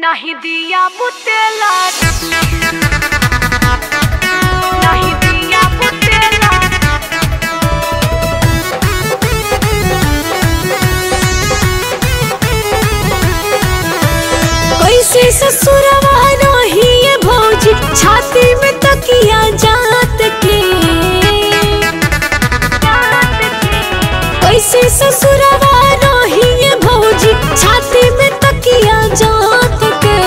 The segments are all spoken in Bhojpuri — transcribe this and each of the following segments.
नहीं दिया बुतेला, नहीं दिया बुतेला। कैसे ससुरवा रही ये भौजी, छाती में तकिया जात के। कैसे ससुरवा रही ये भौजी, छाती में तकिया जात के।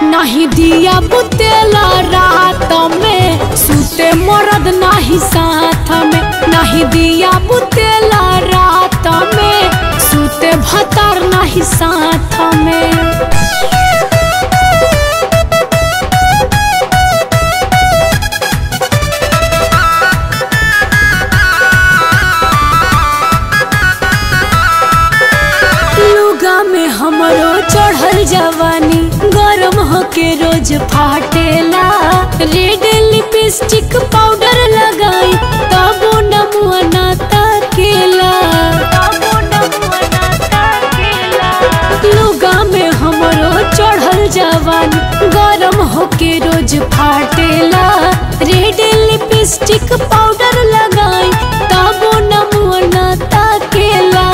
नहीं दिया बुतेला रात में, सूते मरद नहीं साथ में। नहीं दिया बुतेला रात में, सूते भतार नहीं साथ में। लुगा में हमरो चढ़ल जवानी, गरम होके रोज फाटेला। रेड लिपस्टिक पाउडर लगाई तबो नमुआ ना ताकेला। लुगा में हमरो चढ़ल जवानी, गरम होके रोज फाटेला। रेड लिपस्टिक पाउडर लगाई तबो नमुआ ना ताकेला।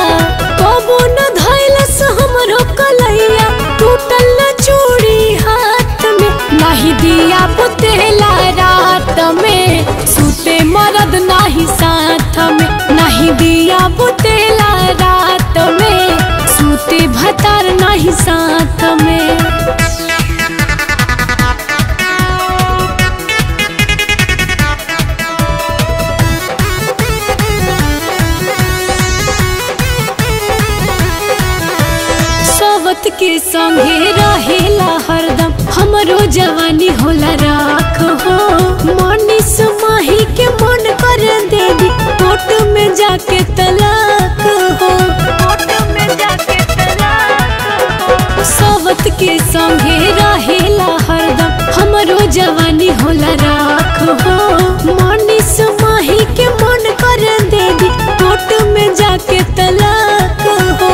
कबो न धैलस हमरो कलैया, टूटल न चूड़ी हाथ में। नहीं दिया बुतेला रात में, सूते मरद नहीं साथ में। नहीं दिया बुतेला रात में, सूते भतार नहीं साथ में। सवत के संगे रहेला हरदम, हमरो जवानी होला राख हो। मनीष माही के मन कर दे दी, कोर्ट में जाके तलाक हो। कोर्ट में जाके तलाक हो। सवत के संगे रहेला हरदम, हमरो जवानी होला राख हो। मनीष माही के मन कर दे दी, कोर्ट में जाके तलाक हो।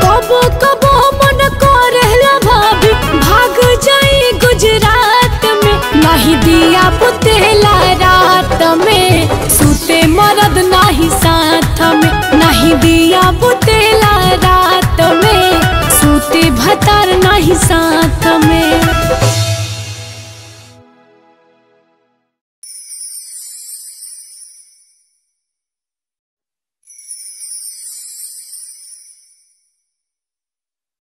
कबो कबो मन करेला भाभी, भाग जाई गुजरात में। नहीं दिया बुतेला रात में, सूते मरद नहीं साथ में। नहीं दिया बुतेला रात में, सूते भतार नहीं साथ।